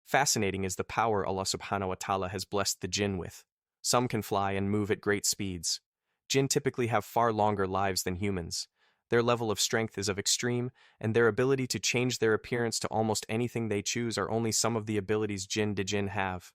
Fascinating is the power Allah subhanahu wa ta'ala has blessed the jinn with. Some can fly and move at great speeds. Jinn typically have far longer lives than humans. Their level of strength is of extreme, and their ability to change their appearance to almost anything they choose are only some of the abilities jinn have.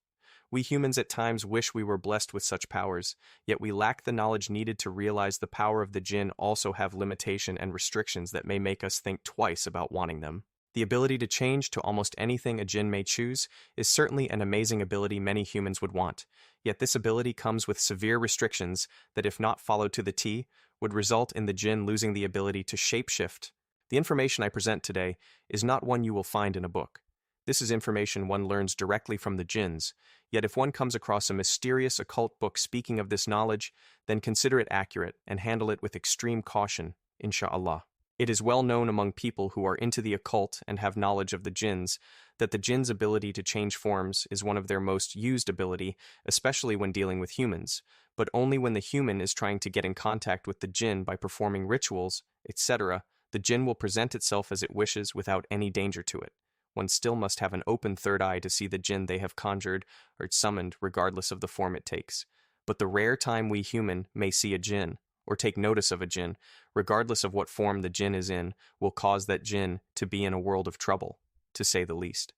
We humans at times wish we were blessed with such powers, yet we lack the knowledge needed to realize the power of the jinn also have limitation and restrictions that may make us think twice about wanting them. The ability to change to almost anything a jinn may choose is certainly an amazing ability many humans would want, yet this ability comes with severe restrictions that, if not followed to the T, would result in the jinn losing the ability to shapeshift. The information I present today is not one you will find in a book. This is information one learns directly from the jinns, yet if one comes across a mysterious occult book speaking of this knowledge, then consider it accurate and handle it with extreme caution, insha'Allah. It is well known among people who are into the occult and have knowledge of the jinns that the jinn's ability to change forms is one of their most used ability, especially when dealing with humans, but only when the human is trying to get in contact with the jinn by performing rituals, etc. The jinn will present itself as it wishes without any danger to it. One still must have an open third eye to see the jinn they have conjured or summoned regardless of the form it takes. But the rare time we human may see a jinn, or take notice of a jinn, regardless of what form the jinn is in, will cause that jinn to be in a world of trouble, to say the least.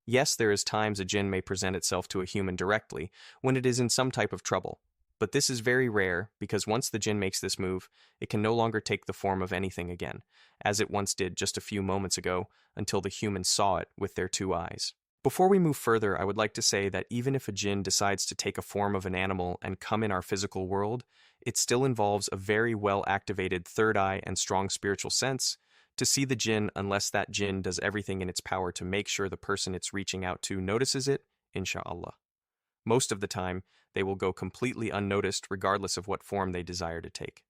Yes, there is times a jinn may present itself to a human directly, when it is in some type of trouble. But this is very rare, because once the jinn makes this move, it can no longer take the form of anything again, as it once did just a few moments ago, until the humans saw it with their two eyes. Before we move further, I would like to say that even if a jinn decides to take a form of an animal and come in our physical world, it still involves a very well-activated third eye and strong spiritual sense to see the jinn, unless that jinn does everything in its power to make sure the person it's reaching out to notices it, insha'Allah. Most of the time, they will go completely unnoticed regardless of what form they desire to take.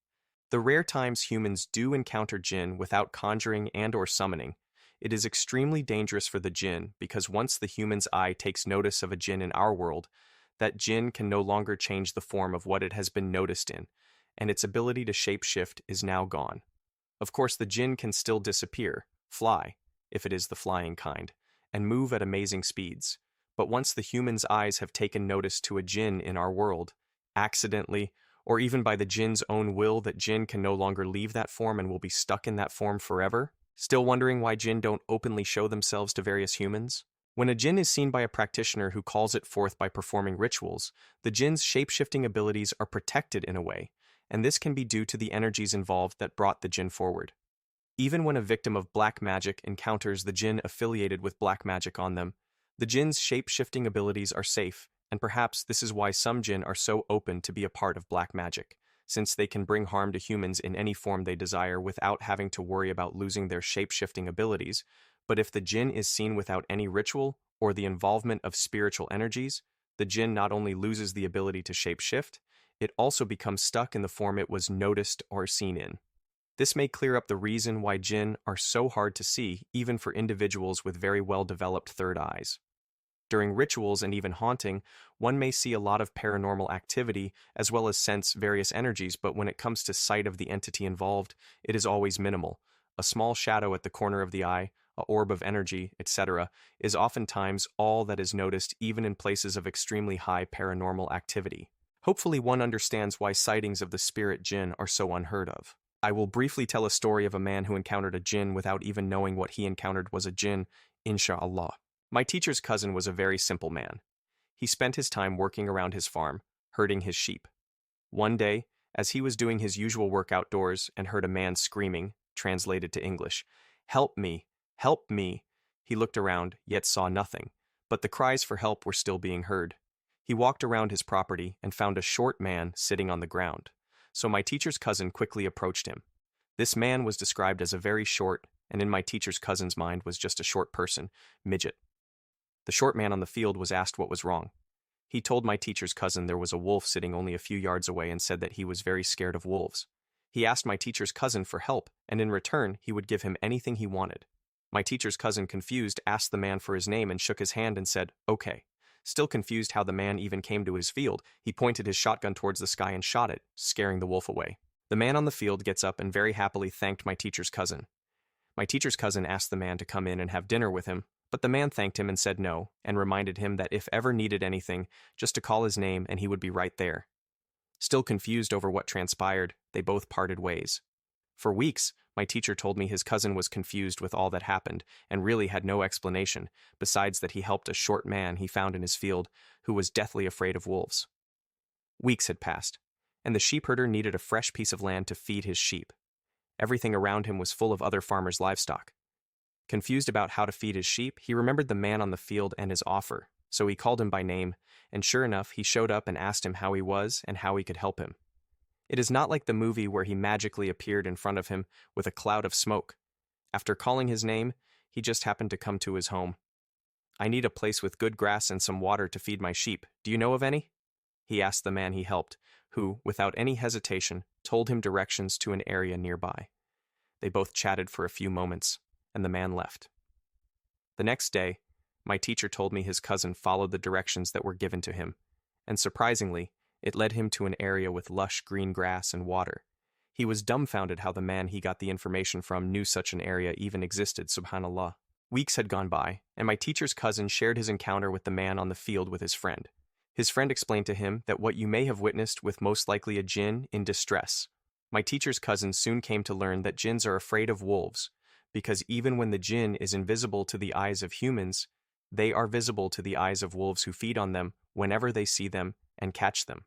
The rare times humans do encounter jinn without conjuring and or summoning, it is extremely dangerous for the jinn because once the human's eye takes notice of a jinn in our world, that jinn can no longer change the form of what it has been noticed in, and its ability to shapeshift is now gone. Of course, the jinn can still disappear, fly, if it is the flying kind, and move at amazing speeds. But once the human's eyes have taken notice to a jinn in our world, accidentally, or even by the jinn's own will, that jinn can no longer leave that form and will be stuck in that form forever. Still wondering why jinn don't openly show themselves to various humans? When a jinn is seen by a practitioner who calls it forth by performing rituals, the jinn's shape-shifting abilities are protected in a way, and this can be due to the energies involved that brought the jinn forward. Even when a victim of black magic encounters the jinn affiliated with black magic on them, the jinn's shape-shifting abilities are safe, and perhaps this is why some jinn are so open to be a part of black magic, since they can bring harm to humans in any form they desire without having to worry about losing their shape-shifting abilities. But if the jinn is seen without any ritual or the involvement of spiritual energies, the jinn not only loses the ability to shape-shift, it also becomes stuck in the form it was noticed or seen in. This may clear up the reason why jinn are so hard to see, even for individuals with very well-developed third eyes. During rituals and even haunting, one may see a lot of paranormal activity as well as sense various energies, but when it comes to sight of the entity involved, it is always minimal. A small shadow at the corner of the eye, an orb of energy, etc., is oftentimes all that is noticed even in places of extremely high paranormal activity. Hopefully one understands why sightings of the spirit jinn are so unheard of. I will briefly tell a story of a man who encountered a jinn without even knowing what he encountered was a jinn, insha'Allah. My teacher's cousin was a very simple man. He spent his time working around his farm, herding his sheep. One day, as he was doing his usual work outdoors and heard a man screaming, translated to English, "Help me! Help me!" He looked around, yet saw nothing, but the cries for help were still being heard. He walked around his property and found a short man sitting on the ground. So my teacher's cousin quickly approached him. This man was described as a very short, and in my teacher's cousin's mind was just a short person, midget. The short man on the field was asked what was wrong. He told my teacher's cousin there was a wolf sitting only a few yards away and said that he was very scared of wolves. He asked my teacher's cousin for help, and in return, he would give him anything he wanted. My teacher's cousin, confused, asked the man for his name and shook his hand and said, "Okay." Still confused how the man even came to his field, he pointed his shotgun towards the sky and shot it, scaring the wolf away. The man on the field gets up and very happily thanked my teacher's cousin. My teacher's cousin asked the man to come in and have dinner with him, But the man thanked him and said no, and reminded him that if ever needed anything, just to call his name and he would be right there. Still confused over what transpired, they both parted ways. For weeks, my teacher told me his cousin was confused with all that happened and really had no explanation, besides that he helped a short man he found in his field who was deathly afraid of wolves. Weeks had passed, and the sheepherder needed a fresh piece of land to feed his sheep. Everything around him was full of other farmers' livestock. Confused about how to feed his sheep, he remembered the man on the field and his offer, so he called him by name, and sure enough, he showed up and asked him how he was and how he could help him. It is not like the movie where he magically appeared in front of him with a cloud of smoke. After calling his name, he just happened to come to his home. "I need a place with good grass and some water to feed my sheep. Do you know of any?" he asked the man he helped, who, without any hesitation, told him directions to an area nearby. They both chatted for a few moments, and the man left. The next day, my teacher told me his cousin followed the directions that were given to him, and surprisingly, it led him to an area with lush green grass and water. He was dumbfounded how the man he got the information from knew such an area even existed, subhanallah. Weeks had gone by, and my teacher's cousin shared his encounter with the man on the field with his friend. His friend explained to him that what you may have witnessed with most likely a jinn in distress. My teacher's cousin soon came to learn that jinns are afraid of wolves, because even when the jinn is invisible to the eyes of humans, they are visible to the eyes of wolves who feed on them whenever they see them and catch them.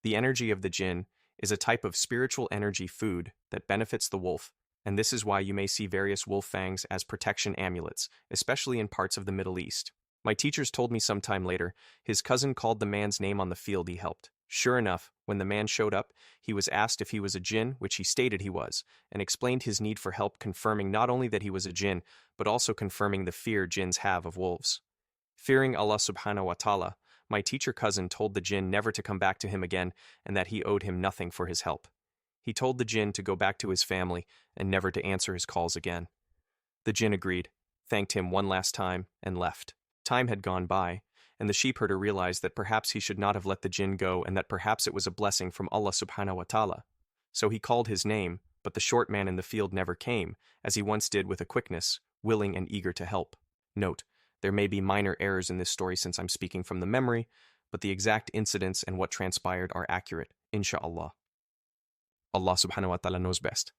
The energy of the jinn is a type of spiritual energy food that benefits the wolf, and this is why you may see various wolf fangs as protection amulets, especially in parts of the Middle East. My teachers told me sometime later, his cousin called the man's name on the field he helped. Sure enough, when the man showed up, he was asked if he was a jinn, which he stated he was, and explained his need for help, confirming not only that he was a jinn, but also confirming the fear jinns have of wolves. Fearing Allah subhanahu wa ta'ala, my teacher cousin told the jinn never to come back to him again and that he owed him nothing for his help. He told the jinn to go back to his family and never to answer his calls again. The jinn agreed, thanked him one last time, and left. Time had gone by, and the sheepherder realized that perhaps he should not have let the jinn go and that perhaps it was a blessing from Allah subhanahu wa ta'ala. So he called his name, but the short man in the field never came, as he once did with a quickness, willing and eager to help. Note, there may be minor errors in this story since I'm speaking from the memory, but the exact incidents and what transpired are accurate, insha'Allah. Allah subhanahu wa ta'ala knows best.